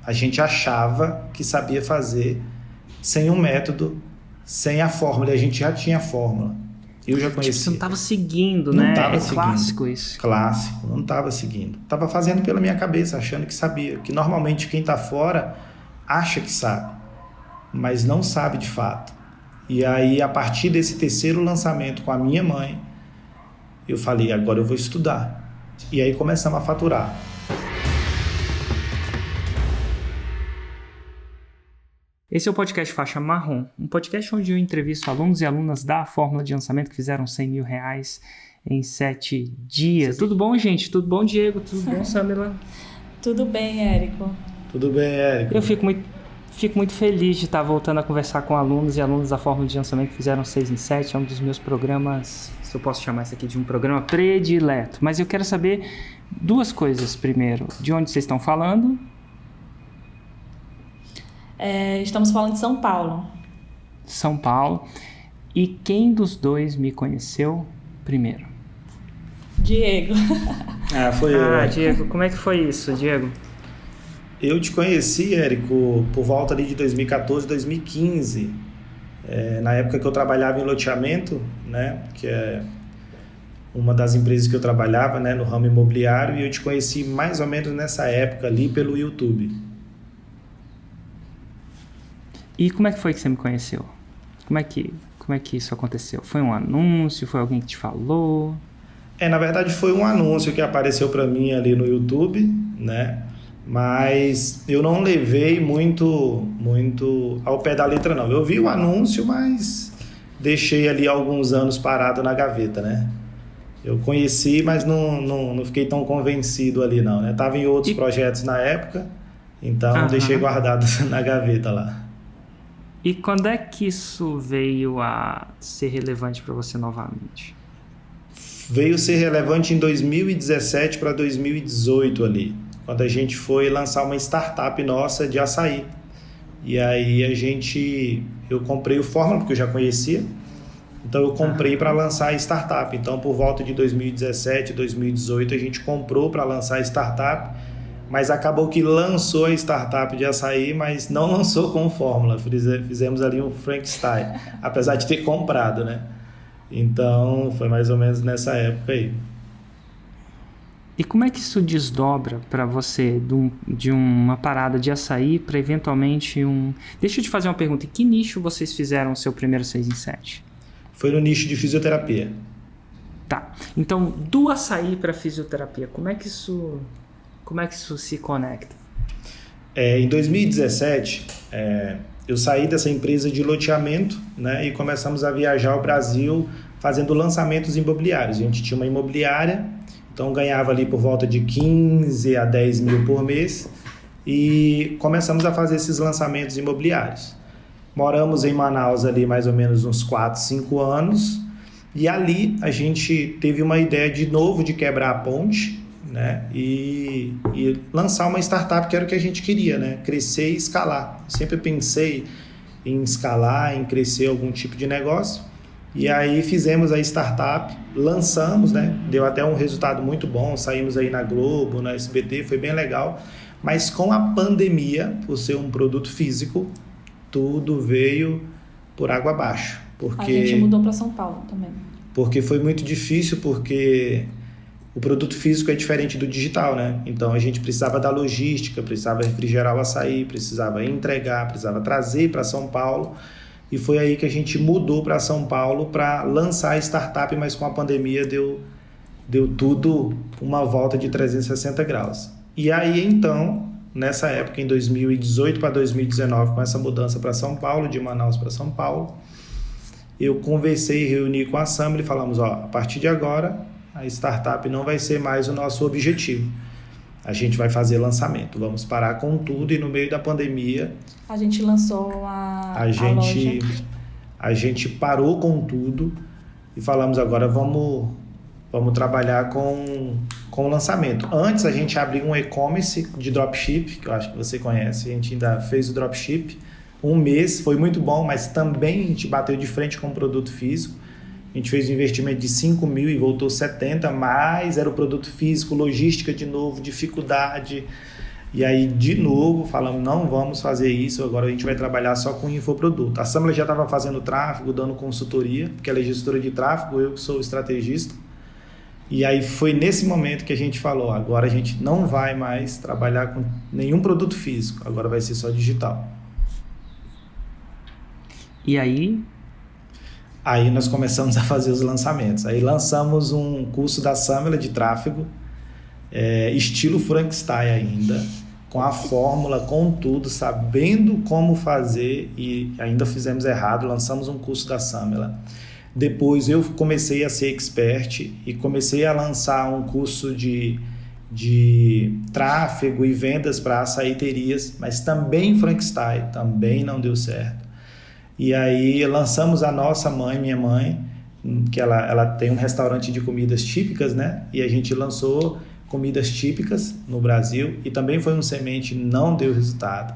A gente achava que sabia fazer sem um método, sem a fórmula, e a gente já tinha a fórmula. Eu já conhecia. Você não estava seguindo, não né? Tava é seguindo. Clássico isso. Clássico, não estava seguindo. Estava fazendo pela minha cabeça, achando que sabia. Que normalmente quem está fora acha que sabe, mas não sabe de fato. E aí, a partir desse terceiro lançamento com a minha mãe, eu falei, agora eu vou estudar. E aí começamos a faturar. Esse é o podcast Faixa Marrom, um podcast onde eu entrevisto alunos e alunas da fórmula de lançamento que fizeram R$100 mil em 7 dias. Tudo bom, gente? Tudo bom, Diego? Tudo bom, Samila? Tudo bem, Érico. Tudo bem, Érico. Eu fico muito feliz de estar voltando a conversar com alunos e alunas da fórmula de lançamento que fizeram 6 em 7. É um dos meus programas, se eu posso chamar isso aqui de um programa predileto. Mas eu quero saber duas coisas primeiro. De onde vocês estão falando? Estamos falando de São Paulo. São Paulo. E quem dos dois me conheceu primeiro? Diego. Foi eu. Diego, como é que foi isso, Diego? Eu te conheci, Érico, por volta ali de 2014, 2015. Na época que eu trabalhava em loteamento, né, que é uma das empresas que eu trabalhava, né, no ramo imobiliário, e eu te conheci mais ou menos nessa época ali pelo YouTube. E como é que foi que você me conheceu? Como é que isso aconteceu? Foi um anúncio? Foi alguém que te falou? Na verdade foi um anúncio que apareceu para mim ali no YouTube, né? Mas eu não levei muito ao pé da letra, não. Eu vi o anúncio, mas deixei ali alguns anos parado na gaveta, né? Eu conheci, mas não fiquei tão convencido ali, não, né? Tava em outros projetos na época, então deixei guardado na gaveta lá. E quando é que isso veio a ser relevante para você novamente? Veio ser relevante em 2017 para 2018 ali, quando a gente foi lançar uma startup nossa de açaí. E aí eu comprei o Fórmula, porque eu já conhecia, então eu comprei para lançar a startup. Então por volta de 2017, 2018 a gente comprou para lançar a startup, mas acabou que lançou a startup de açaí, mas não lançou com Fórmula. Fizemos ali um Frankenstein, apesar de ter comprado, né? Então, foi mais ou menos nessa época aí. E como é que isso desdobra para você de uma parada de açaí para eventualmente um... Deixa eu te fazer uma pergunta. Em que nicho vocês fizeram o seu primeiro 6 em 7? Foi no nicho de fisioterapia. Tá. Então, do açaí para fisioterapia, como é que isso se conecta? Em 2017, eu saí dessa empresa de loteamento, né, e começamos a viajar ao Brasil fazendo lançamentos imobiliários. A gente tinha uma imobiliária, então ganhava ali por volta de 15 a 10 mil por mês e começamos a fazer esses lançamentos imobiliários. Moramos em Manaus ali mais ou menos uns 4, 5 anos e ali a gente teve uma ideia de novo de quebrar a ponte, né? E lançar uma startup que era o que a gente queria, né? Crescer e escalar. Eu sempre pensei em escalar, em crescer algum tipo de negócio. E aí fizemos a startup, lançamos, né? Deu até um resultado muito bom, saímos aí na Globo, na SBT, foi bem legal. Mas com a pandemia, por ser um produto físico, tudo veio por água abaixo. Porque... A gente mudou para São Paulo também. Porque foi muito difícil, porque... O produto físico é diferente do digital, né? Então a gente precisava da logística, precisava refrigerar o açaí, precisava entregar, precisava trazer para São Paulo. E foi aí que a gente mudou para São Paulo para lançar a startup, mas com a pandemia deu tudo uma volta de 360 graus. E aí então, nessa época, em 2018 para 2019, com essa mudança para São Paulo, de Manaus para São Paulo, eu conversei e reuni com a Samila e falamos, a partir de agora... A startup não vai ser mais o nosso objetivo. A gente vai fazer lançamento. Vamos parar com tudo e no meio da pandemia... A gente lançou a loja. A gente parou com tudo e falamos agora vamos trabalhar com o lançamento. Antes a gente abriu um e-commerce de dropship, que eu acho que você conhece. A gente ainda fez o dropship. Um mês, foi muito bom, mas também a gente bateu de frente com o produto físico. A gente fez um investimento de 5 mil e voltou 70, mas era o produto físico, logística de novo, dificuldade, E aí, de novo, falamos, não vamos fazer isso, agora a gente vai trabalhar só com infoproduto. A Samela já estava fazendo tráfego, dando consultoria, porque ela é gestora de tráfego, eu que sou estrategista. E aí foi nesse momento que a gente falou, agora a gente não vai mais trabalhar com nenhum produto físico, agora vai ser só digital. E aí? Aí nós começamos a fazer os lançamentos. Aí lançamos um curso da Samela de tráfego, estilo Frankenstein ainda, com a fórmula, com tudo, sabendo como fazer, e ainda fizemos errado, lançamos um curso da Samela. Depois eu comecei a ser expert e comecei a lançar um curso de tráfego e vendas para açaiterias, mas também Frankenstein, também não deu certo. E aí lançamos a nossa mãe, minha mãe, que ela tem um restaurante de comidas típicas, né? E a gente lançou comidas típicas no Brasil e também foi um semente, não deu resultado.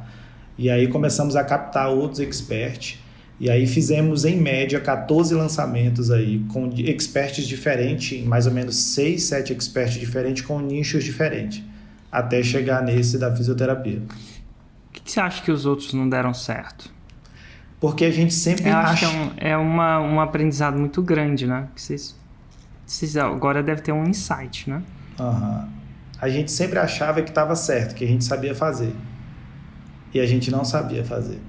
E aí começamos a captar outros experts e aí fizemos em média 14 lançamentos aí com experts diferentes, mais ou menos 6, 7 experts diferentes com nichos diferentes, até chegar nesse da fisioterapia. Por que você acha que os outros não deram certo? Porque a gente sempre acha... Acho que é um aprendizado muito grande, né? Vocês agora deve ter um insight, né? Uhum. A gente sempre achava que estava certo, que a gente sabia fazer. E a gente não sabia fazer.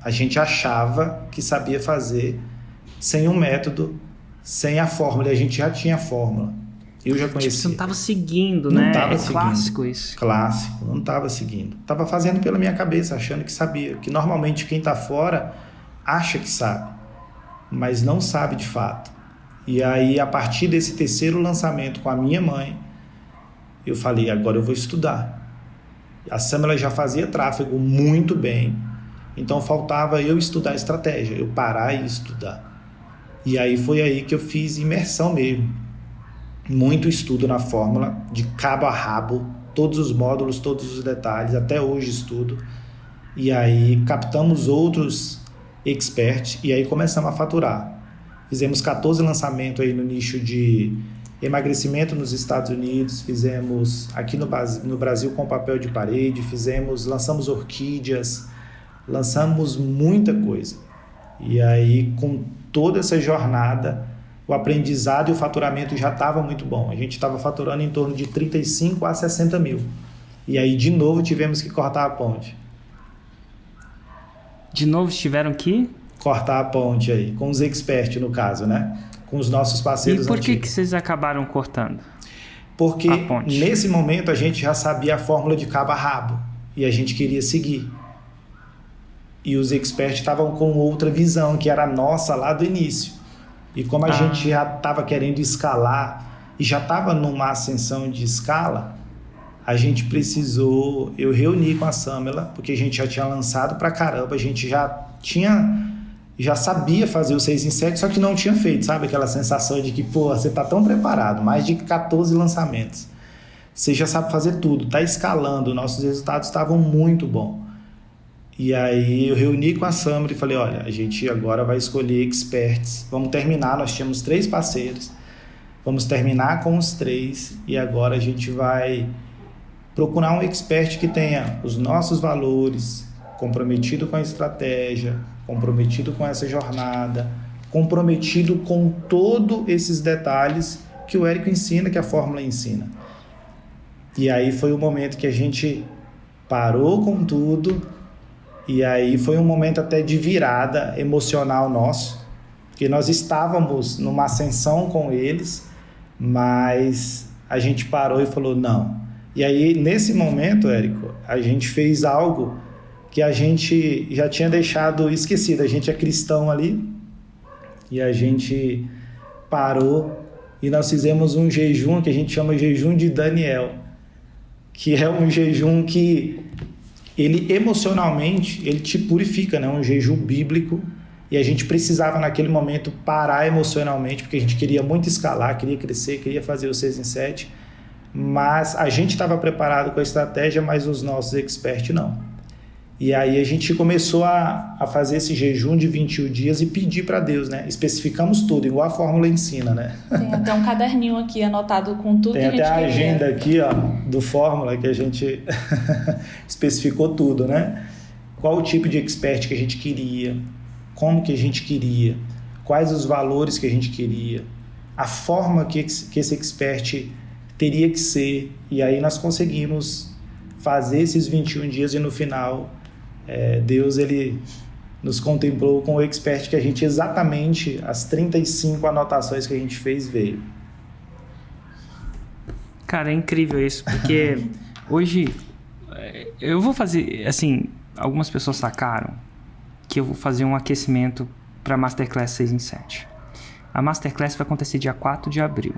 A gente achava que sabia fazer sem um método, sem a fórmula. E a gente já tinha a fórmula. Eu já conhecia. Você não estava seguindo, né? Não estava seguindo. Clássico isso. Clássico, não estava seguindo. Estava fazendo pela minha cabeça, achando que sabia. Que normalmente quem está fora acha que sabe, mas não sabe de fato. E aí, a partir desse terceiro lançamento com a minha mãe, eu falei, agora eu vou estudar. A Samela já fazia tráfego muito bem, então faltava eu estudar estratégia, eu parar e estudar. E aí foi aí que eu fiz imersão mesmo. Muito estudo na fórmula, de cabo a rabo, todos os módulos, todos os detalhes, até hoje estudo. E aí captamos outros experts e aí começamos a faturar. Fizemos 14 lançamentos aí no nicho de emagrecimento nos Estados Unidos, fizemos aqui no Brasil com papel de parede, lançamos orquídeas, lançamos muita coisa. E aí com toda essa jornada, o aprendizado e o faturamento já estava muito bom. A gente estava faturando em torno de 35 a 60 mil. E aí de novo tivemos que cortar a ponte. De novo tiveram que? Cortar a ponte aí, com os experts no caso, né? Com os nossos parceiros antigos. E por que vocês acabaram cortando? Porque nesse momento a gente já sabia a fórmula de cabo a rabo e a gente queria seguir. E os experts estavam com outra visão, que era a nossa lá do início. E como a gente já estava querendo escalar e já estava numa ascensão de escala, a gente precisou, eu reuni com a Samela, porque a gente já tinha lançado pra caramba, a gente já sabia fazer o 6 em 7, só que não tinha feito, sabe? Aquela sensação de que, pô, você tá tão preparado, mais de 14 lançamentos. Você já sabe fazer tudo, tá escalando, nossos resultados estavam muito bons. E aí eu reuni com a Samela e falei, olha, a gente agora vai escolher experts, vamos terminar, nós tínhamos 3 parceiros, vamos terminar com os 3 e agora a gente vai procurar um expert que tenha os nossos valores, comprometido com a estratégia, comprometido com essa jornada, comprometido com todos esses detalhes que o Érico ensina, que a fórmula ensina. E aí foi o momento que a gente parou com tudo, e aí foi um momento até de virada emocional nosso, porque nós estávamos numa ascensão com eles, mas a gente parou e falou, não. E aí, nesse momento, Érico, a gente fez algo que a gente já tinha deixado esquecido. A gente é cristão ali e a gente parou e nós fizemos um jejum que a gente chama jejum de Daniel, que é um jejum que ele emocionalmente, ele te purifica, né? Um jejum bíblico, e a gente precisava naquele momento parar emocionalmente, porque a gente queria muito escalar, queria crescer, queria fazer o 6 em 7, mas a gente estava preparado com a estratégia, mas os nossos experts não. E aí a gente começou a fazer esse jejum de 21 dias e pedir para Deus, né? Especificamos tudo, igual a fórmula ensina, né? Tem até um caderninho aqui anotado com tudo Tem que a gente até a queria. agenda aqui, ó, do fórmula que a gente especificou tudo, né? Qual o tipo de expert que a gente queria, como que a gente queria, quais os valores que a gente queria, a forma que esse expert teria que ser. E aí nós conseguimos fazer esses 21 dias e no final Deus ele nos contemplou com o expert que a gente exatamente, as 35 anotações que a gente fez veio. Cara, é incrível isso, porque hoje eu vou fazer, assim, algumas pessoas sacaram que eu vou fazer um aquecimento para Masterclass 6 em 7. A Masterclass vai acontecer dia 4 de abril.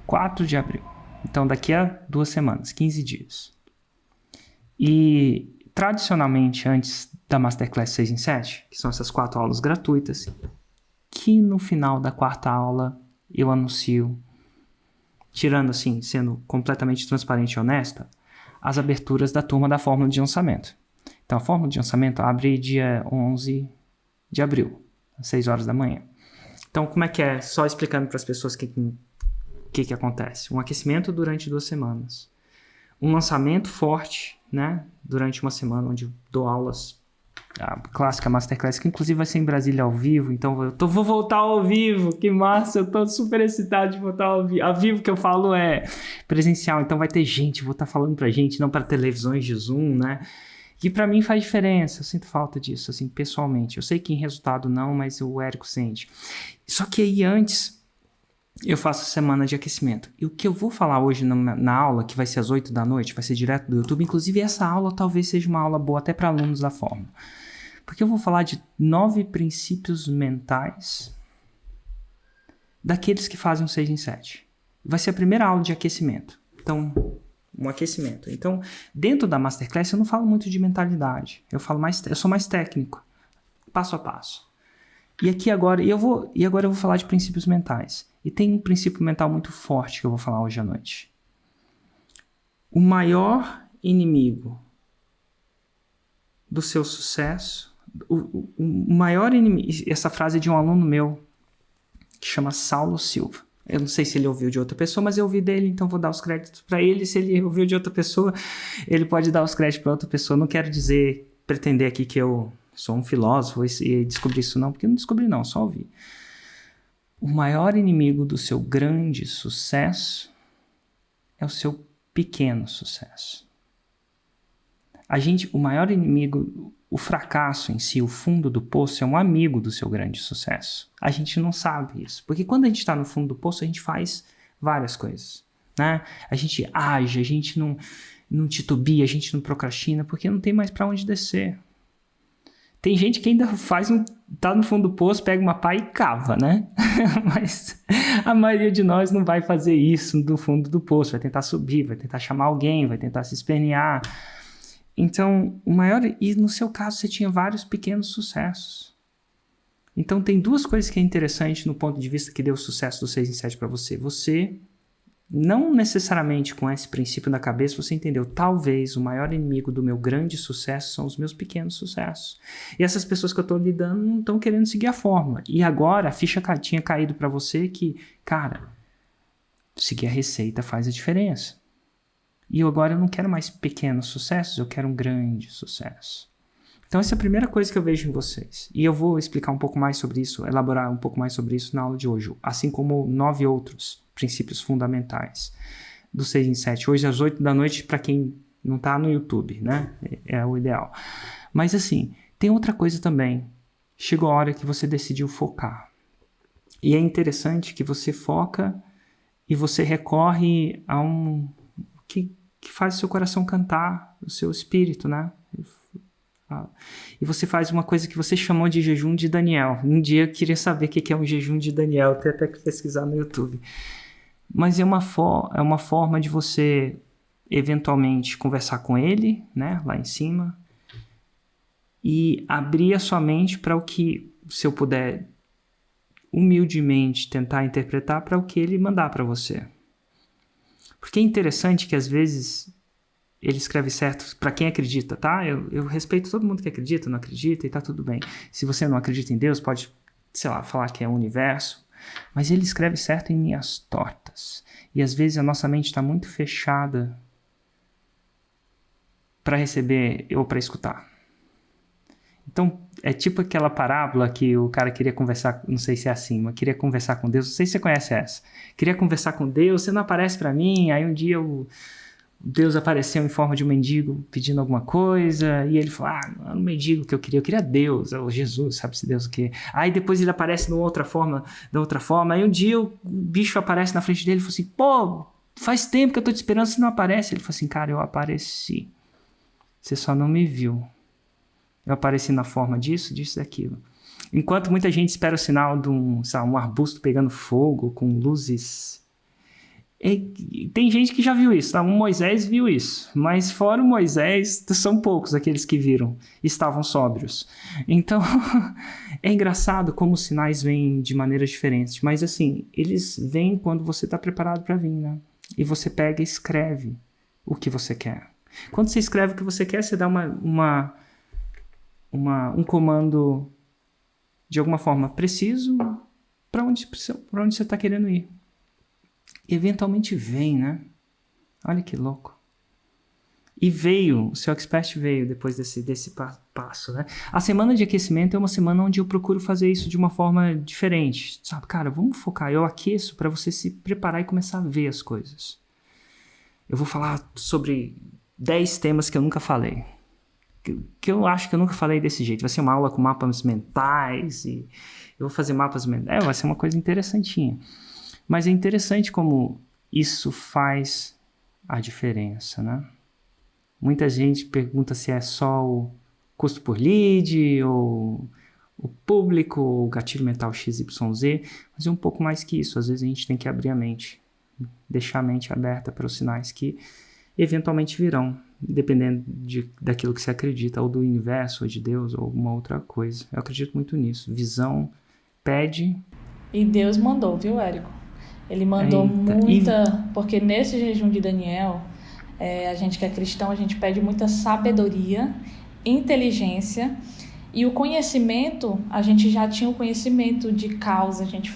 4 de abril. Então, daqui a 2 semanas, 15 dias. E, tradicionalmente, antes da Masterclass 6 em 7, que são essas 4 aulas gratuitas, que no final da 4ª aula eu anuncio, tirando assim, sendo completamente transparente e honesta, as aberturas da turma da Fórmula de Lançamento. Então, a Fórmula de Lançamento abre dia 11 de abril, às 6 horas da manhã. Então, como é que é? Só explicando para as pessoas o que acontece. Um aquecimento durante 2 semanas. Um lançamento forte, né? Durante uma semana, onde eu dou aulas, a clássica Masterclass, que inclusive vai ser em Brasília ao vivo. Então, vou voltar ao vivo. Que massa! Eu tô super excitado de voltar ao vivo. Ao vivo que eu falo é presencial. Então, vai ter gente, vou estar falando pra gente, não para televisões de Zoom, né? E pra mim faz diferença. Eu sinto falta disso, assim, pessoalmente. Eu sei que em resultado não, mas o Érico sente. Só que aí antes eu faço a semana de aquecimento. E o que eu vou falar hoje na aula, que vai ser às 8 da noite, vai ser direto do YouTube, inclusive essa aula talvez seja uma aula boa até para alunos da Fórmula. Porque eu vou falar de 9 princípios mentais daqueles que fazem um 6 em 7. Vai ser a primeira aula de aquecimento. Então, um aquecimento. Então, dentro da Masterclass eu não falo muito de mentalidade. Eu sou mais técnico, passo a passo. E agora eu vou falar de princípios mentais. E tem um princípio mental muito forte que eu vou falar hoje à noite. O maior inimigo do seu sucesso, o maior inimigo, essa frase é de um aluno meu que chama Saulo Silva. Eu não sei se ele ouviu de outra pessoa, mas eu ouvi dele, então vou dar os créditos para ele. Se ele ouviu de outra pessoa, ele pode dar os créditos para outra pessoa. Não quero pretender aqui que eu sou um filósofo e descobri isso não, porque eu não descobri não, só ouvi. O maior inimigo do seu grande sucesso é o seu pequeno sucesso. O maior inimigo, o fracasso em si, o fundo do poço, é um amigo do seu grande sucesso. A gente não sabe isso, porque quando a gente está no fundo do poço, a gente faz várias coisas, né? A gente age, a gente não titubia, a gente não procrastina, porque não tem mais para onde descer. Tem gente que ainda tá no fundo do poço, pega uma pá e cava, né? Mas a maioria de nós não vai fazer isso do fundo do poço, vai tentar subir, vai tentar chamar alguém, vai tentar se espernear. Então, e no seu caso você tinha vários pequenos sucessos. Então tem 2 coisas que é interessante no ponto de vista que deu o sucesso do 6 em 7 para você. Você, não necessariamente com esse princípio na cabeça, você entendeu, talvez o maior inimigo do meu grande sucesso são os meus pequenos sucessos. E essas pessoas que eu estou lidando não estão querendo seguir a fórmula. E agora a ficha tinha caído para você que, cara, seguir a receita faz a diferença. E agora eu não quero mais pequenos sucessos, eu quero um grande sucesso. Então essa é a primeira coisa que eu vejo em vocês. E eu vou explicar um pouco mais sobre isso, elaborar um pouco mais sobre isso na aula de hoje. Assim como 9 outros princípios fundamentais do 6 em 7. Hoje às 8 da noite, para quem não está no YouTube, né? É o ideal. Mas assim, tem outra coisa também. Chegou a hora que você decidiu focar. E é interessante que você foca e você recorre a que faz o seu coração cantar, o seu espírito, né? E você faz uma coisa que você chamou de jejum de Daniel. Um dia eu queria saber o que é um jejum de Daniel, tenho até que pesquisar no YouTube. Mas é uma forma de você eventualmente conversar com ele, né, lá em cima, e abrir a sua mente para o que, se eu puder humildemente tentar interpretar, para o que ele mandar para você. Porque é interessante que às vezes ele escreve certo para quem acredita, tá? Eu respeito todo mundo que acredita, não acredita e tá tudo bem. Se você não acredita em Deus, pode, sei lá, falar que é o universo, mas ele escreve certo em linhas tortas. E às vezes a nossa mente está muito fechada para receber ou para escutar. Então, é tipo aquela parábola que o cara queria conversar, não sei se é assim, mas queria conversar com Deus, não sei se você conhece essa. Queria conversar com Deus, você não aparece para mim, aí um dia Deus apareceu em forma de um mendigo pedindo alguma coisa, e ele falou, não era um mendigo que eu queria Deus, ou Jesus, sabe-se Deus o quê. Aí depois ele aparece da outra forma, aí um dia o bicho aparece na frente dele e falou assim, pô, faz tempo que eu tô te esperando, você não aparece. Ele falou assim, cara, eu apareci, você só não me viu. Eu apareci na forma disso, daquilo. Enquanto muita gente espera o sinal de um arbusto pegando fogo, com luzes. E tem gente que já viu isso, tá? O Moisés viu isso. Mas fora o Moisés, são poucos aqueles que viram. Estavam sóbrios. Então, é engraçado como os sinais vêm de maneiras diferentes. Mas assim, eles vêm quando você está preparado para vir, né? E você pega e escreve o que você quer. Quando você escreve o que você quer, você dá um comando de alguma forma preciso para onde você está querendo ir. Eventualmente vem, né? Olha que louco. E o seu expert veio depois desse passo, né? A semana de aquecimento é uma semana onde eu procuro fazer isso de uma forma diferente. Sabe, cara, vamos focar. Eu aqueço para você se preparar e começar a ver as coisas. Eu vou falar sobre 10 temas que eu nunca falei. Que eu acho que eu nunca falei desse jeito. Vai ser uma aula com mapas mentais e eu vou fazer mapas mentais. Vai ser uma coisa interessantinha. Mas é interessante como isso faz a diferença, né? Muita gente pergunta se é só o custo por lead, ou o público, ou o gatilho mental XYZ, mas é um pouco mais que isso. Às vezes a gente tem que abrir a mente, deixar a mente aberta para os sinais que eventualmente virão, dependendo daquilo que você acredita, ou do universo, ou de Deus, ou alguma outra coisa. Eu acredito muito nisso. Visão pede... E Deus mandou, viu, Érico? Ele mandou muita... Porque nesse jejum de Daniel, a gente que é cristão, a gente pede muita sabedoria, inteligência, e o conhecimento, a gente já tinha o conhecimento de causa, a gente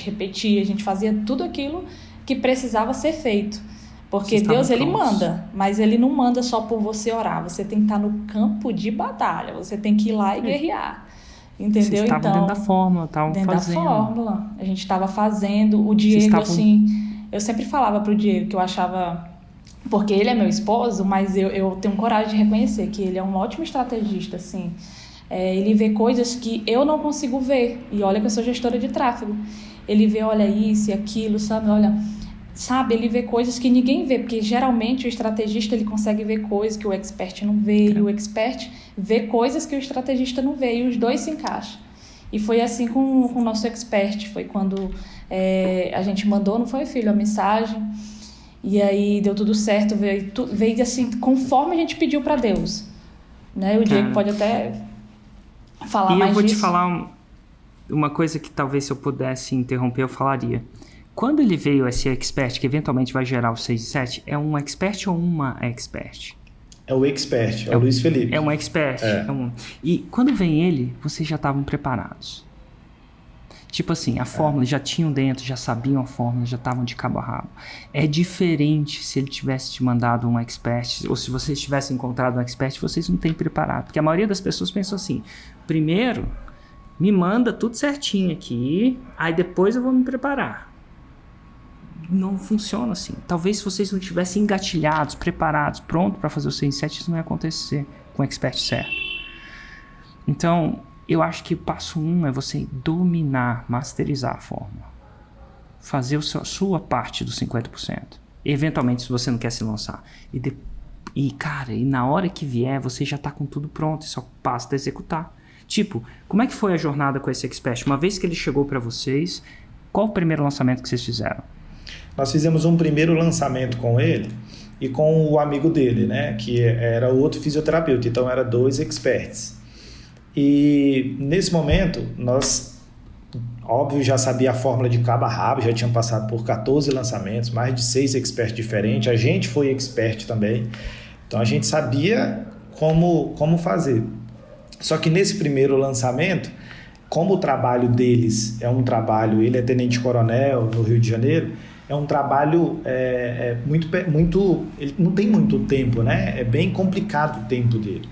repetia, a gente fazia tudo aquilo que precisava ser feito. Porque Deus, ele manda, mas ele não manda só por você orar. Você tem que estar no campo de batalha, você tem que ir lá e guerrear. Entendeu? Vocês estavam dentro da fórmula, estavam fazendo. Dentro da fórmula. A gente estava fazendo. O Diego, assim... Eu sempre falava pro Diego que eu achava... Porque ele é meu esposo, mas eu tenho coragem de reconhecer que ele é um ótimo estrategista, assim. Ele vê coisas que eu não consigo ver. E olha que eu sou gestora de tráfego. Ele vê, olha isso e aquilo, sabe? Sabe, ele vê coisas que ninguém vê, porque geralmente o estrategista ele consegue ver coisas que o expert não vê, e o expert vê coisas que o estrategista não vê, e os dois se encaixam. E foi assim com o nosso expert, foi quando a gente mandou, não foi, filho, a mensagem, e aí deu tudo certo, veio assim, conforme a gente pediu para Deus. Né? O Diego pode até falar mais disso. E eu vou te falar uma coisa que talvez se eu pudesse interromper, eu falaria. Quando ele veio esse expert, que eventualmente vai gerar o 6 e 7, é um expert ou uma expert? É o expert, é o Luiz Felipe. É um expert. E quando vem ele, vocês já estavam preparados. Tipo assim, a fórmula já tinham dentro, já sabiam a fórmula, já estavam de cabo a rabo. É diferente se ele tivesse te mandado um expert, ou se vocês tivessem encontrado um expert, vocês não têm preparado. Porque a maioria das pessoas pensam assim, primeiro, me manda tudo certinho aqui, aí depois eu vou me preparar. Não funciona assim. Talvez se vocês não estivessem engatilhados, preparados, prontos para fazer o 6 e 7, isso não ia acontecer com o expert certo. Então, eu acho que o passo 1 é você dominar, masterizar a fórmula. Fazer a sua parte dos 50%. Eventualmente, se você não quer se lançar. E na hora que vier, você já está com tudo pronto e só basta executar. Tipo, como é que foi a jornada com esse expert? Uma vez que ele chegou para vocês, qual o primeiro lançamento que vocês fizeram? Nós fizemos um primeiro lançamento com ele e com o amigo dele, né, que era outro fisioterapeuta, então eram 2 experts. E nesse momento, nós, óbvio, já sabia a fórmula de cabo a rabo, já tinham passado por 14 lançamentos, mais de 6 experts diferentes, a gente foi expert também, Então a gente sabia como fazer. Só que nesse primeiro lançamento, como o trabalho deles é um trabalho, ele é tenente-coronel no Rio de Janeiro, é um trabalho muito, ele não tem muito tempo, né? É bem complicado o tempo dele.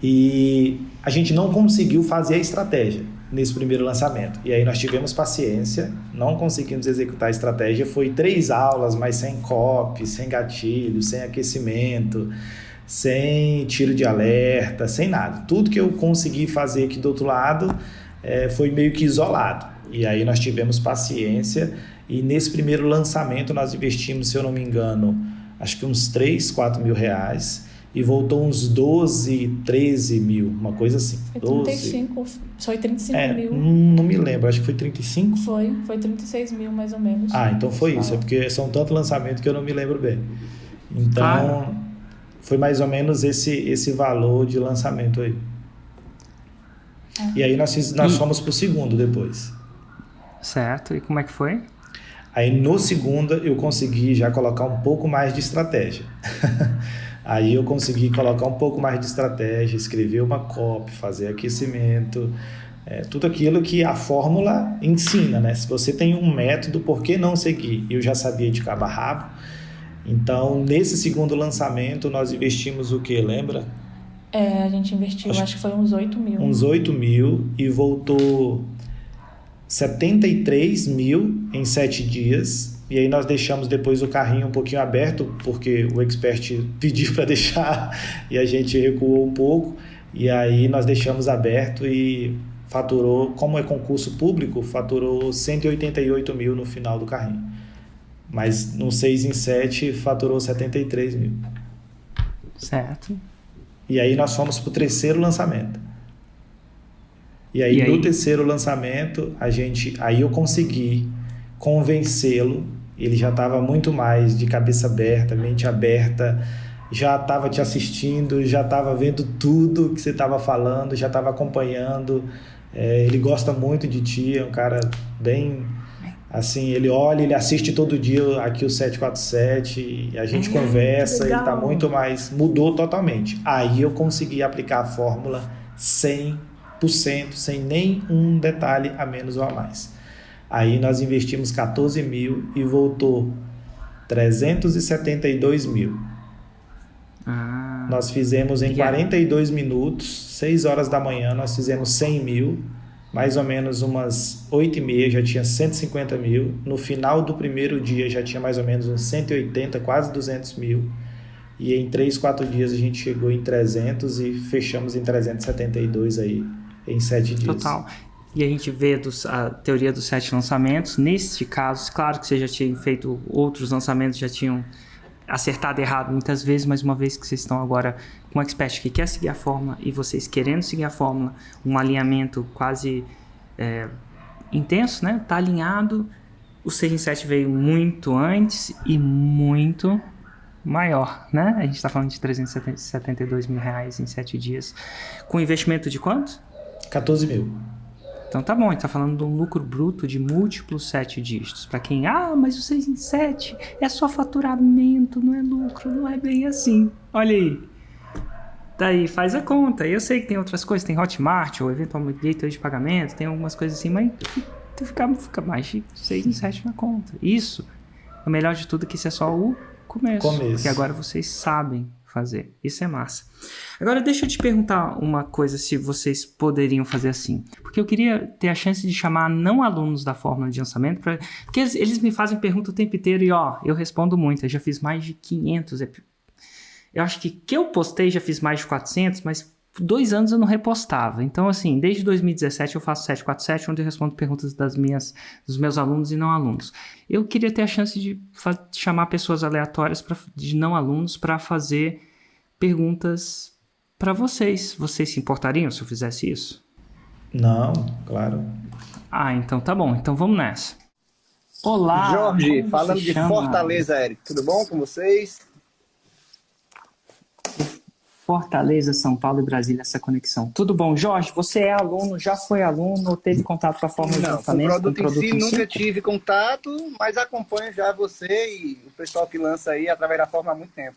E a gente não conseguiu fazer a estratégia nesse primeiro lançamento. E aí nós tivemos paciência, não conseguimos executar a estratégia. Foi 3 aulas, mas sem copy, sem gatilho, sem aquecimento, sem tiro de alerta, sem nada. Tudo que eu consegui fazer aqui do outro lado foi meio que isolado. E aí nós tivemos paciência. E nesse primeiro lançamento nós investimos, se eu não me engano, acho que uns 3, 4 mil reais. E voltou uns 12, 13 mil, uma coisa assim. Foi 35, foi 35 mil. Não me lembro, acho que foi 35? Foi 36 mil mais ou menos. Então foi isso, é porque são tantos lançamentos que eu não me lembro bem. Então, foi mais ou menos esse valor de lançamento aí. E aí nós fomos pro segundo depois. Certo, e como é que foi? Aí no segundo eu consegui já colocar um pouco mais de estratégia. Aí eu consegui colocar um pouco mais de estratégia, escrever uma copy, fazer aquecimento, tudo aquilo que a fórmula ensina, né? Se você tem um método, por que não seguir? Eu já sabia de cabo a rabo. Então, nesse segundo lançamento, nós investimos o quê, lembra? A gente investiu, acho que foi uns 8 mil. Uns 8 mil e voltou 73 mil em 7 dias. E aí nós deixamos depois o carrinho um pouquinho aberto, porque o expert pediu para deixar e a gente recuou um pouco. E aí nós deixamos aberto e faturou, como é concurso público, faturou 188 mil no final do carrinho. Mas no 6 em 7 faturou 73 mil. Certo. E aí nós fomos para o terceiro lançamento. E aí no terceiro lançamento, aí eu consegui convencê-lo. Ele já estava muito mais de cabeça aberta, mente aberta, já estava te assistindo, já estava vendo tudo que você estava falando, já estava acompanhando. Ele gosta muito de ti, é um cara bem... Assim, ele olha, ele assiste todo dia aqui o 747, e a gente conversa, ele está muito mais... Mudou totalmente. Aí eu consegui aplicar a fórmula 100%, sem nenhum detalhe a menos ou a mais. Aí nós investimos 14 mil e voltou 372 mil. Nós fizemos em 42 minutos, 6 horas da manhã, nós fizemos 100 mil, mais ou menos umas 8h30 já tinha 150 mil. No final do primeiro dia já tinha mais ou menos uns 180, quase 200 mil. E em 3, 4 dias a gente chegou em 300 e fechamos em 372 aí em 7 dias. Total. E a gente vê a teoria dos 7 lançamentos. Neste caso, claro que você já tinha feito outros lançamentos, já tinham acertado errado muitas vezes, mas uma vez que vocês estão agora com um expert que quer seguir a fórmula e vocês querendo seguir a fórmula, um alinhamento quase intenso, né? Tá alinhado. O 6 em 7 veio muito antes e muito maior, né? A gente está falando de 372 mil reais em 7 dias. Com investimento de quanto? 14 mil. Então tá bom, a gente tá falando de um lucro bruto de múltiplos 7 dígitos. Para quem, mas o 6 em 7 é só faturamento, não é lucro, não é bem assim. Olha aí. Daí faz a conta. Eu sei que tem outras coisas, tem Hotmart ou eventualmente gateway de pagamento, tem algumas coisas assim, mas fica mais de 6 em 7 na conta. Isso, o melhor de tudo é que isso é só o começo. Porque agora vocês sabem fazer. Isso é massa. Agora deixa eu te perguntar uma coisa, se vocês poderiam fazer assim. Porque eu queria ter a chance de chamar não alunos da fórmula de lançamento, porque eles me fazem pergunta o tempo inteiro e eu respondo muito. Eu já fiz mais de 500. Eu acho que eu postei já fiz mais de 400, mas por 2 anos eu não repostava. Então assim, desde 2017 eu faço 747, onde eu respondo perguntas dos meus alunos e não alunos. Eu queria ter a chance de chamar pessoas aleatórias de não alunos para fazer perguntas para vocês. Vocês se importariam se eu fizesse isso? Não, claro. Então tá bom. Então vamos nessa. Olá! Jorge, falando de Fortaleza, Érico. Tudo bom com vocês? Fortaleza, São Paulo e Brasília, essa conexão. Tudo bom, Jorge? Você é aluno, já foi aluno ou teve contato com a fórmula de lançamento? Com o produto em si, nunca tive contato, mas acompanho já você e o pessoal que lança aí através da fórmula há muito tempo.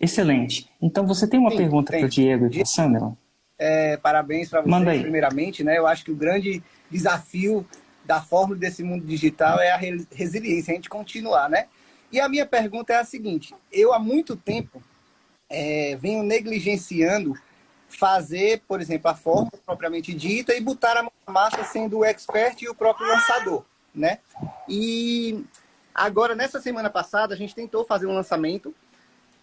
Excelente. Então, você tem uma pergunta para o Diego e para a Samela? Parabéns para vocês, primeiramente, né? Eu acho que o grande desafio da fórmula desse mundo digital é a resiliência, a gente continuar, né? E a minha pergunta é a seguinte: eu há muito tempo venho negligenciando fazer, por exemplo, a fórmula propriamente dita e botar a mão na massa sendo o expert e o próprio lançador, né? E agora, nessa semana passada, a gente tentou fazer um lançamento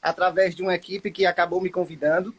através de uma equipe que acabou me convidando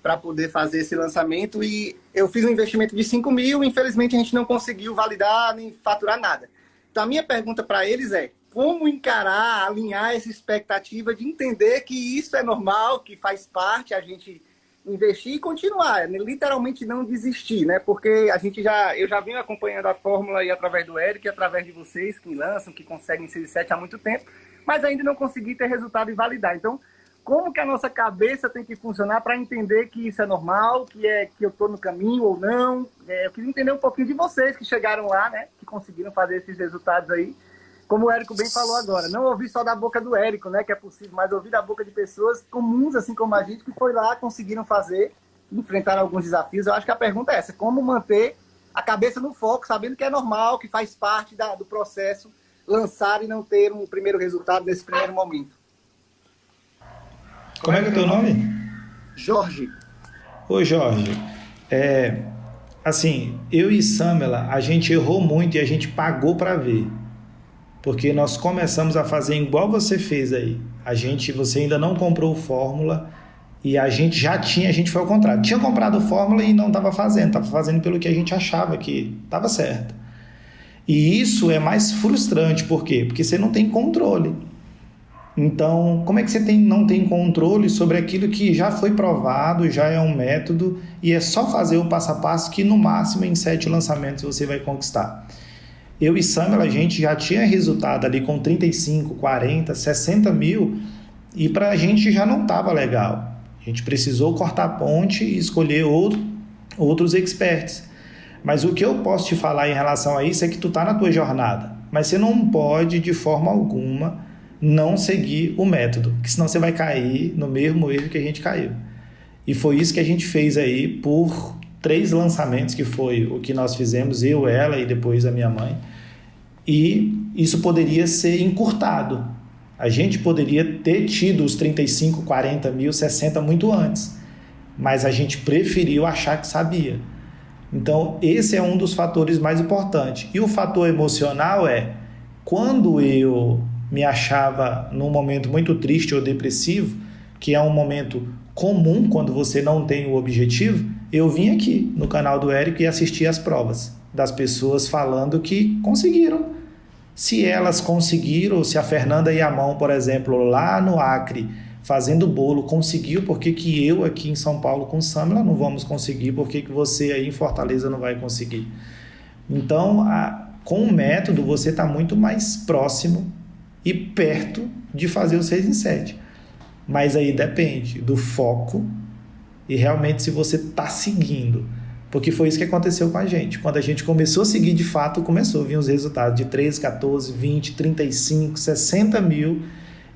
para poder fazer esse lançamento, e eu fiz um investimento de 5 mil, infelizmente a gente não conseguiu validar nem faturar nada. Então a minha pergunta para eles é: como encarar, alinhar essa expectativa de entender que isso é normal, que faz parte a gente investir e continuar, né? Literalmente não desistir, né? Porque eu já venho acompanhando a fórmula aí através do Eric, através de vocês que lançam, que conseguem 6 e 7 há muito tempo, mas ainda não consegui ter resultado e validar. Então, como que a nossa cabeça tem que funcionar para entender que isso é normal, que eu estou no caminho ou não? Eu queria entender um pouquinho de vocês que chegaram lá, né? Que conseguiram fazer esses resultados aí. Como o Érico bem falou agora, não ouvir só da boca do Érico, né, que é possível, mas ouvir da boca de pessoas comuns, assim como a gente, que foi lá, conseguiram fazer, enfrentaram alguns desafios. Eu acho que a pergunta é essa: como manter a cabeça no foco, sabendo que é normal, que faz parte do processo lançar e não ter um primeiro resultado nesse primeiro momento. Como é que é o teu nome? Jorge. Oi, Jorge. Assim, eu e Samela, a gente errou muito e a gente pagou para ver. Porque nós começamos a fazer igual você fez aí. Você ainda não comprou fórmula e a gente foi ao contrário. Tinha comprado fórmula e não estava fazendo pelo que a gente achava que estava certo. E isso é mais frustrante, por quê? Porque você não tem controle. Então, como é que você não tem controle sobre aquilo que já foi provado, já é um método e é só fazer o passo a passo que no máximo em 7 lançamentos você vai conquistar? Eu e Samela, a gente já tinha resultado ali com 35, 40, 60 mil e para a gente já não estava legal. A gente precisou cortar a ponte e escolher outros experts. Mas o que eu posso te falar em relação a isso é que tu está na tua jornada, mas você não pode de forma alguma não seguir o método, porque senão você vai cair no mesmo erro que a gente caiu. E foi isso que a gente fez aí por 3 lançamentos, que foi o que nós fizemos, eu, ela e depois a minha mãe. E isso poderia ser encurtado. A gente poderia ter tido os 35, 40 mil, 60 muito antes, mas a gente preferiu achar que sabia. Então, esse é um dos fatores mais importantes. E o fator emocional quando eu me achava num momento muito triste ou depressivo, que é um momento comum quando você não tem o objetivo, eu vim aqui no canal do Érico e assisti as provas das pessoas falando que conseguiram. Se elas conseguiram, se a Fernanda Yamão, por exemplo, lá no Acre, fazendo bolo, conseguiu, por que eu aqui em São Paulo com Samela não vamos conseguir? Por que você aí em Fortaleza não vai conseguir? Então, com o método, você está muito mais próximo e perto de fazer o 6 em 7. Mas aí depende do foco e realmente se você está seguindo. Porque foi isso que aconteceu com a gente. Quando a gente começou a seguir de fato, começou a vir os resultados de 13, 14, 20, 35, 60 mil.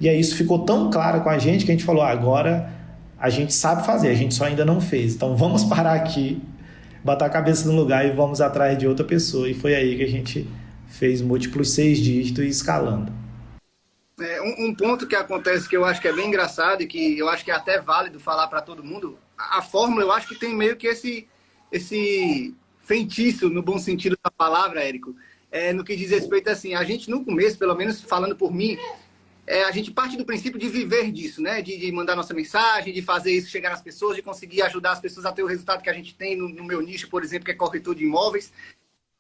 E aí isso ficou tão claro com a gente que a gente falou: agora a gente sabe fazer, a gente só ainda não fez. Então vamos parar aqui, botar a cabeça no lugar e vamos atrás de outra pessoa. E foi aí que a gente fez múltiplos 6 dígitos e escalando. Um ponto que acontece que eu acho que é bem engraçado e que eu acho que é até válido falar para todo mundo, a fórmula eu acho que tem meio que esse feitiço, no bom sentido da palavra, Érico, no que diz respeito assim, a gente no começo, pelo menos falando por mim, a gente parte do princípio de viver disso, né? De mandar nossa mensagem, de fazer isso chegar nas pessoas, de conseguir ajudar as pessoas a ter o resultado que a gente tem no meu nicho, por exemplo, que é corretor de imóveis.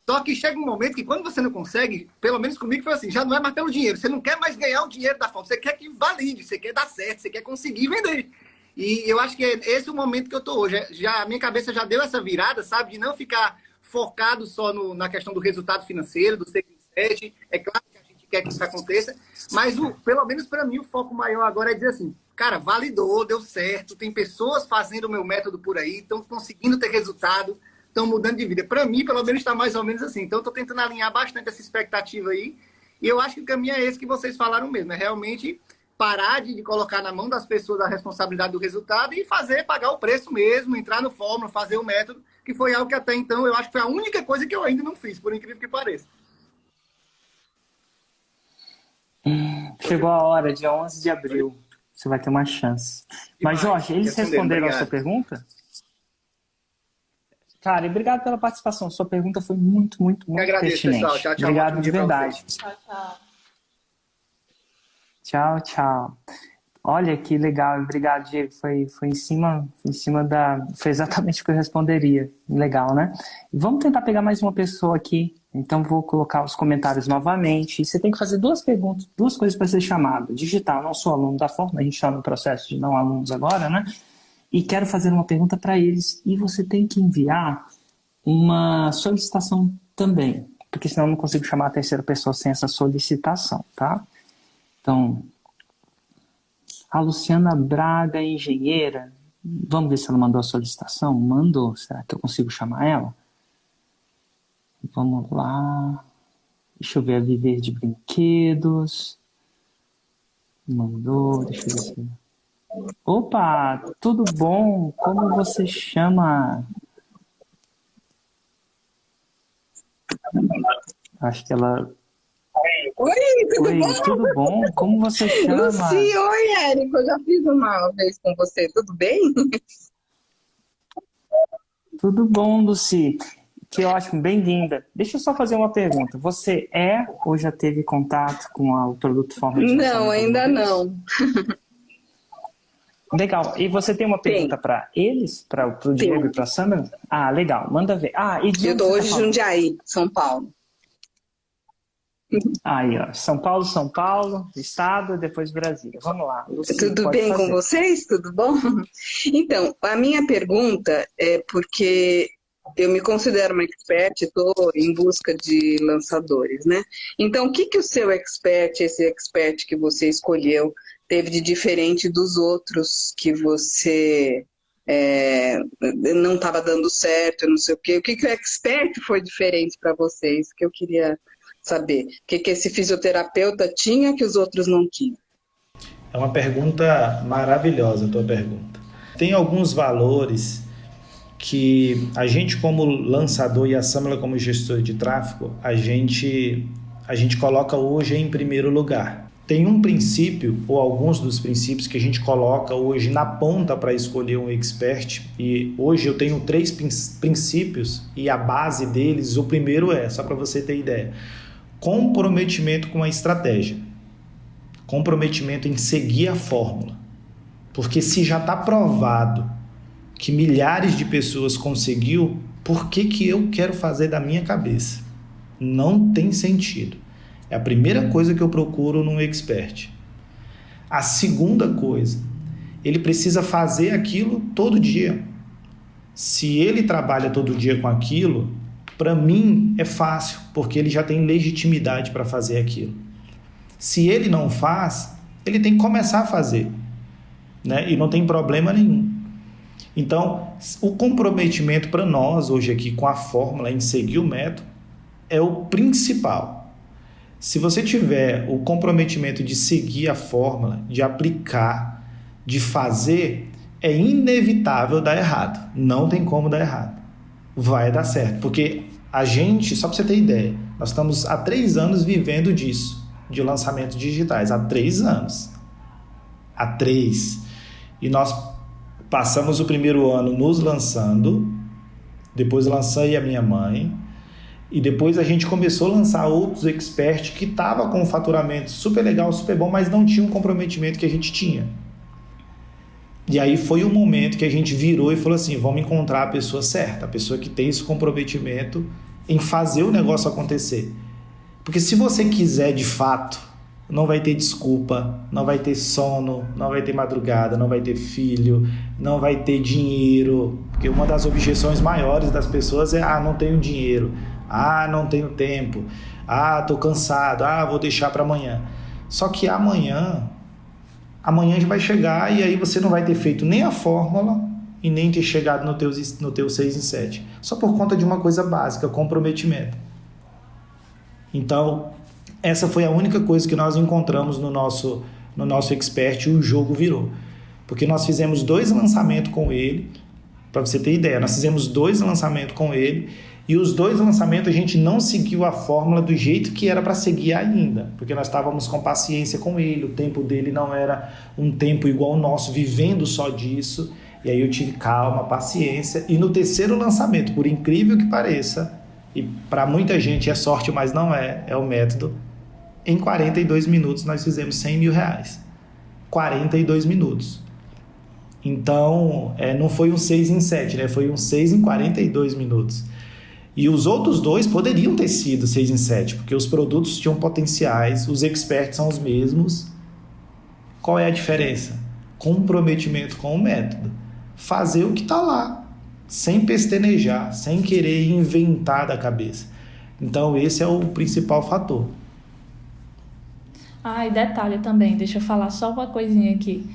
Só que chega um momento que quando você não consegue, pelo menos comigo foi assim, já não é mais pelo dinheiro, você não quer mais ganhar o dinheiro da forma, você quer que valide, você quer dar certo, você quer conseguir vender. E eu acho que é esse o momento que eu tô hoje. A minha cabeça já deu essa virada, sabe? De não ficar focado só na questão do resultado financeiro, do 6 em 7. É claro que a gente quer que isso aconteça, mas pelo menos para mim o foco maior agora é dizer assim, cara, validou, deu certo, tem pessoas fazendo o meu método por aí, estão conseguindo ter resultado, estão mudando de vida. Para mim, pelo menos, está mais ou menos assim. Então, eu estou tentando alinhar bastante essa expectativa aí. E eu acho que o caminho é esse que vocês falaram mesmo. É realmente parar de colocar na mão das pessoas a responsabilidade do resultado e pagar o preço mesmo, entrar no fórmula, fazer o método, que foi algo que até então eu acho que foi a única coisa que eu ainda não fiz, por incrível que pareça. Chegou a hora, dia 11 de abril. Você vai ter uma chance. Mas, Jorge, eles responderam a sua pergunta? Cara, e obrigado pela participação. Sua pergunta foi muito, muito, muito pertinente. Pessoal. Tchau, tchau. Obrigado de verdade. Tchau, tchau. Tchau, tchau. Olha que legal. Obrigado, Diego. Foi em cima da... Foi exatamente o que eu responderia. Legal, né? Vamos tentar pegar mais uma pessoa aqui. Então, vou colocar os comentários novamente. E você tem que fazer duas perguntas, duas coisas para ser chamado. Digitar, não sou aluno da Fórmula, a gente está no processo de não alunos agora, né? E quero fazer uma pergunta para eles. E você tem que enviar uma solicitação também, porque senão eu não consigo chamar a terceira pessoa sem essa solicitação, tá? Então, a Luciana Braga, engenheira, vamos ver se ela mandou a solicitação. Mandou. Será que eu consigo chamar ela? Vamos lá. Deixa eu ver, a Viver de Brinquedos. Mandou, deixa eu ver se... Opa, tudo bom? Como você chama? Acho que ela... Oi, tudo bom? Tudo bom? Como você chama? Luci, oi, Érico. Eu já fiz uma vez com você, tudo bem? Tudo bom, Luci. Que ótimo, bem-vinda. Deixa eu só fazer uma pergunta. Você é ou já teve contato com o produto Fórmula de Não, ainda não. Legal. E você tem uma pergunta para eles? Para o Diego e para a Sandra? Ah, legal. Manda ver. Ah, e de eu tô hoje em Jundiaí, São Paulo. Aí, ó. São Paulo, Estado, depois Brasília. Vamos lá. Luci, tudo bem com vocês? Tudo bom? Então, a minha pergunta é porque eu me considero uma expert, estou em busca de lançadores, né? Então, o que o seu expert, esse expert que você escolheu, teve de diferente dos outros que você não estava dando certo, não sei o quê? O que o expert foi diferente para vocês? Que eu queria saber. O que esse fisioterapeuta tinha que os outros não tinham? É uma pergunta maravilhosa, a tua pergunta. Tem alguns valores que a gente como lançador e a Samela como gestor de tráfego, a gente coloca hoje em primeiro lugar. Tem um princípio, ou alguns dos princípios que a gente coloca hoje na ponta para escolher um expert, e hoje eu tenho 3 princípios, e a base deles, o primeiro só para você ter ideia, comprometimento com a estratégia, comprometimento em seguir a fórmula, porque se já está provado que milhares de pessoas conseguiu, por que eu quero fazer da minha cabeça? Não tem sentido. É a primeira coisa que eu procuro num expert. A segunda coisa, ele precisa fazer aquilo todo dia. Se ele trabalha todo dia com aquilo, para mim é fácil, porque ele já tem legitimidade para fazer aquilo. Se ele não faz, ele tem que começar a fazer, né? E não tem problema nenhum. Então, o comprometimento para nós hoje aqui com a fórmula em seguir o método é o principal. Se você tiver o comprometimento de seguir a fórmula, de aplicar, de fazer, é inevitável dar errado. Não tem como dar errado. Vai dar certo. Porque a gente, só para você ter ideia, nós estamos há 3 anos vivendo disso, de lançamentos digitais. Há 3 anos. Há 3. E nós passamos o primeiro ano nos lançando, depois lancei a minha mãe, e depois a gente começou a lançar outros experts que estavam com um faturamento super legal, super bom, mas não tinham o comprometimento que a gente tinha. E aí foi o momento que a gente virou e falou assim, vamos encontrar a pessoa certa, a pessoa que tem esse comprometimento em fazer o negócio acontecer. Porque se você quiser de fato, não vai ter desculpa, não vai ter sono, não vai ter madrugada, não vai ter filho, não vai ter dinheiro. Porque uma das objeções maiores das pessoas é, não tenho dinheiro, não tenho tempo, tô cansado, vou deixar para amanhã. Só que amanhã já vai chegar e aí você não vai ter feito nem a fórmula e nem ter chegado no teu 6 em 7. Só por conta de uma coisa básica, comprometimento. Então, essa foi a única coisa que nós encontramos no nosso no nosso expert, o jogo virou. Porque nós fizemos 2 lançamentos com ele, para você ter ideia, nós fizemos 2 lançamentos com ele, e os 2 lançamentos a gente não seguiu a fórmula do jeito que era para seguir ainda, porque nós estávamos com paciência com ele, o tempo dele não era um tempo igual ao nosso, vivendo só disso, e aí eu tive calma, paciência, e no 3º lançamento, por incrível que pareça, e para muita gente é sorte, mas não é, é o método, em 42 minutos nós fizemos R$100 mil. 42 minutos. Então, não foi um 6 em 7, né? Foi um 6 em 42 minutos. E os outros 2 poderiam ter sido 6 em 7, porque os produtos tinham potenciais, os experts são os mesmos. Qual é a diferença? Comprometimento com o método. Fazer o que está lá, sem pestanejar, sem querer inventar da cabeça. Então, esse é o principal fator. E detalhe também, deixa eu falar só uma coisinha aqui.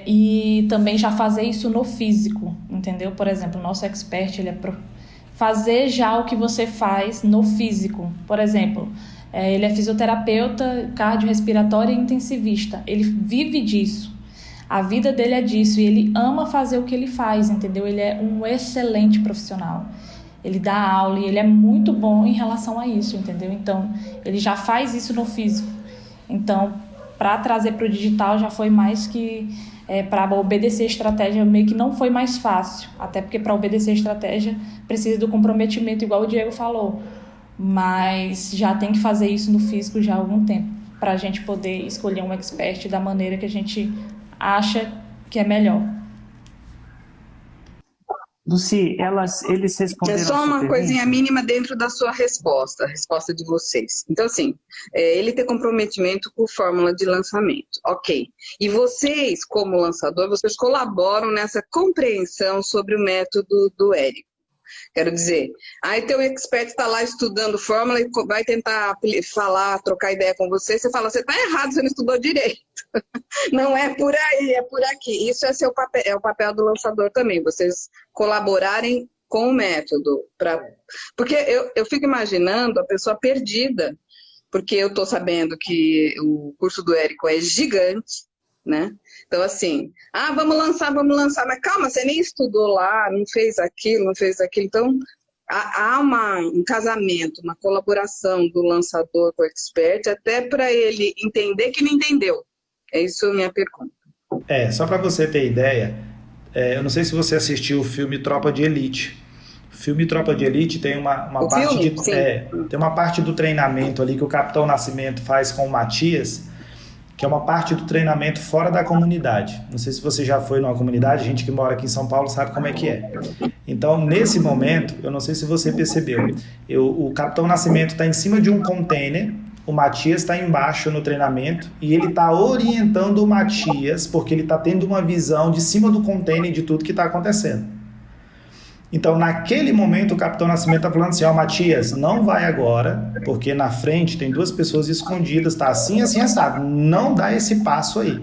E também já fazer isso no físico, entendeu? Por exemplo, o nosso expert, ele é fazer já o que você faz no físico. Por exemplo, ele é fisioterapeuta cardiorrespiratório e intensivista. Ele vive disso. A vida dele é disso e ele ama fazer o que ele faz, entendeu? Ele é um excelente profissional. Ele dá aula e ele é muito bom em relação a isso, entendeu? Então, ele já faz isso no físico. Então, para trazer para o digital já foi mais que... para obedecer a estratégia meio que não foi mais fácil. Até porque para obedecer a estratégia precisa do comprometimento, igual o Diego falou. Mas já tem que fazer isso no físico já há algum tempo, para a gente poder escolher um expert da maneira que a gente acha que é melhor. Lucy, eles responderam. É só uma coisinha mínima dentro da sua resposta, a resposta de vocês. Então, assim, ele tem comprometimento com fórmula de lançamento, ok. E vocês, como lançador, vocês colaboram nessa compreensão sobre o método do Érico. Quero dizer, aí teu expert está lá estudando fórmula e vai tentar falar, trocar ideia com você, você fala, você está errado, você não estudou direito. Não é por aí, é por aqui. Isso é seu papel, é o papel do lançador também, vocês colaborarem com o método. Porque eu fico imaginando a pessoa perdida, porque eu estou sabendo que o curso do Érico é gigante, né? Então, assim, vamos lançar, mas calma, você nem estudou lá, não fez aquilo. Então, há um casamento, uma colaboração do lançador com o expert, até para ele entender que não entendeu. É isso a minha pergunta. Só para você ter ideia, eu não sei se você assistiu o filme Tropa de Elite. O filme Tropa de Elite tem uma parte tem uma parte do treinamento ali que o Capitão Nascimento faz com o Matias, que é uma parte do treinamento fora da comunidade. Não sei se você já foi numa comunidade, gente que mora aqui em São Paulo sabe como é que é. Então, nesse momento, eu não sei se você percebeu, o Capitão Nascimento está em cima de um container, o Matias está embaixo no treinamento e ele está orientando o Matias, porque ele está tendo uma visão de cima do container de tudo que está acontecendo. Então, naquele momento, o Capitão Nascimento está falando assim, Matias, não vai agora, porque na frente tem 2 pessoas escondidas, tá assim, assim, assado. Não dá esse passo aí.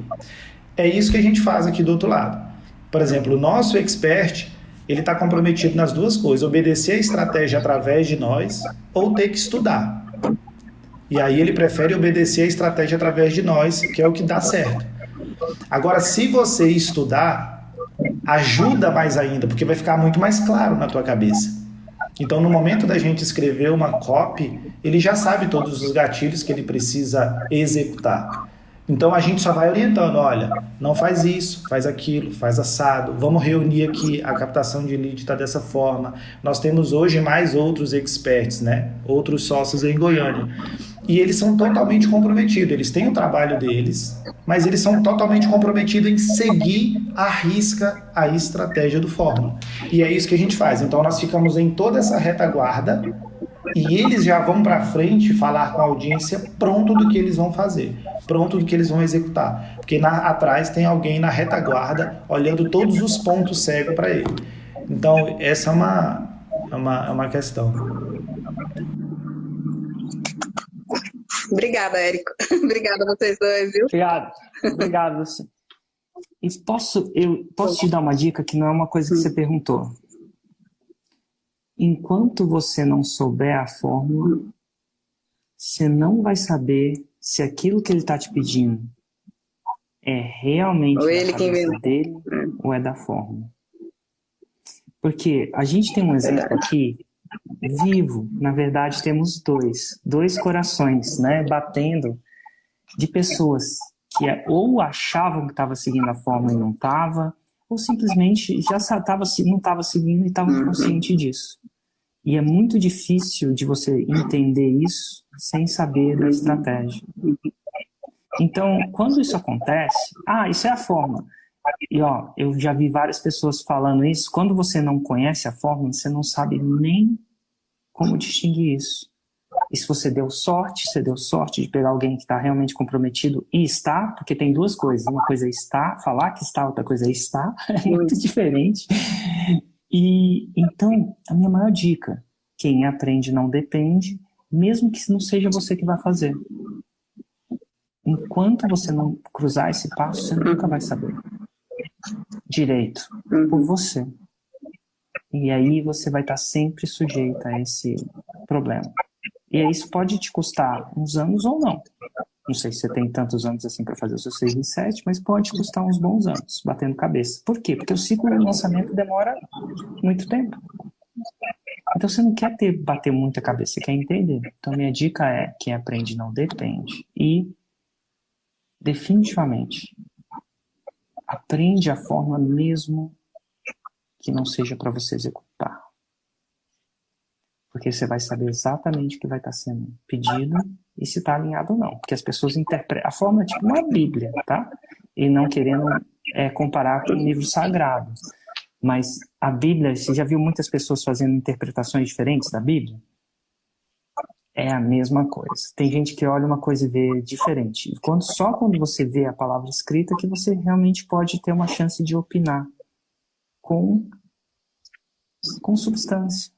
É isso que a gente faz aqui do outro lado. Por exemplo, o nosso expert, ele está comprometido nas 2 coisas, obedecer a estratégia através de nós ou ter que estudar. E aí ele prefere obedecer a estratégia através de nós, que é o que dá certo. Agora, se você estudar, ajuda mais ainda, porque vai ficar muito mais claro na tua cabeça. Então, no momento da gente escrever uma copy, ele já sabe todos os gatilhos que ele precisa executar. Então, a gente só vai orientando, olha, não faz isso, faz aquilo, faz assado, vamos reunir aqui, a captação de lead está dessa forma. Nós temos hoje mais outros experts, né? Outros sócios em Goiânia. E eles são totalmente comprometidos, eles têm o trabalho deles, mas eles são totalmente comprometidos em seguir à risca a estratégia do Fórmula. E é isso que a gente faz. Então, nós ficamos em toda essa retaguarda e eles já vão para frente falar com a audiência pronto do que eles vão fazer, pronto do que eles vão executar. Porque atrás tem alguém na retaguarda olhando todos os pontos cegos para ele. Então, essa é uma questão. Obrigada, Érico. Obrigada a vocês 2, viu? Obrigado, Lucy. Eu posso te dar uma dica que não é uma coisa que você perguntou. Enquanto você não souber a fórmula, você não vai saber se aquilo que ele está te pedindo é realmente Ou da ele que cabeça inventou. dele ou é da fórmula. Porque a gente tem um exemplo aqui vivo, na verdade temos dois corações, né, batendo, de pessoas que ou achavam que estava seguindo a fórmula e não estava, ou simplesmente já não estava seguindo e estava consciente disso. E é muito difícil de você entender isso sem saber da estratégia. Então, quando isso acontece, isso é a fórmula. E eu já vi várias pessoas falando isso. Quando você não conhece a fórmula, você não sabe nem como distinguir isso. E se você deu sorte de pegar alguém que está realmente comprometido e está, porque tem duas coisas. Uma coisa é estar, falar que está, outra coisa é estar. É muito diferente. E então, a minha maior dica, quem aprende não depende, mesmo que não seja você que vai fazer. Enquanto você não cruzar esse passo, você nunca vai saber direito por você. E aí você vai estar sempre sujeito a esse problema. E aí isso pode te custar uns anos ou não. Não sei se você tem tantos anos assim para fazer o seu 6 em 7, mas pode custar uns bons anos, batendo cabeça. Por quê? Porque o ciclo de lançamento demora muito tempo. Então você não quer bater muita cabeça, você quer entender. Então minha dica é, quem aprende não depende. E definitivamente aprende a forma mesmo que não seja para você executar. Porque você vai saber exatamente o que vai estar sendo pedido e se está alinhado ou não. Porque as pessoas interpretam. A forma é tipo uma Bíblia, tá? E não querendo comparar com um livro sagrado. Mas a Bíblia, você já viu muitas pessoas fazendo interpretações diferentes da Bíblia? É a mesma coisa. Tem gente que olha uma coisa e vê diferente. Só quando você vê a palavra escrita que você realmente pode ter uma chance de opinar com substância.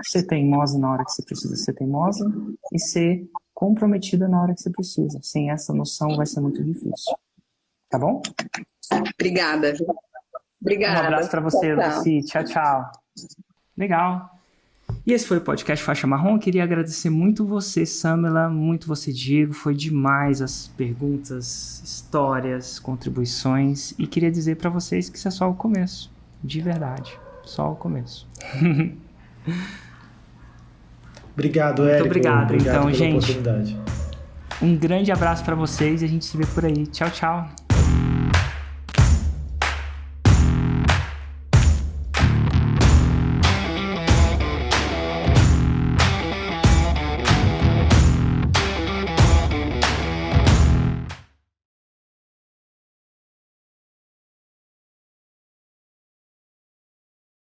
Ser teimosa na hora que você precisa ser teimosa e ser comprometida na hora que você precisa. Sem essa noção vai ser muito difícil. Tá bom? Obrigada. Obrigada. Um abraço para você, Lucy. Tchau, tchau. Legal. E esse foi o podcast Faixa Marrom. Eu queria agradecer muito você, Samela, muito você, Diego. Foi demais as perguntas, histórias, contribuições. E queria dizer para vocês que isso é só o começo. De verdade. Só o começo. Obrigado, Érico. Muito obrigado. Então, pela gente, oportunidade. um grande abraço para vocês e a gente se vê por aí. Tchau, tchau.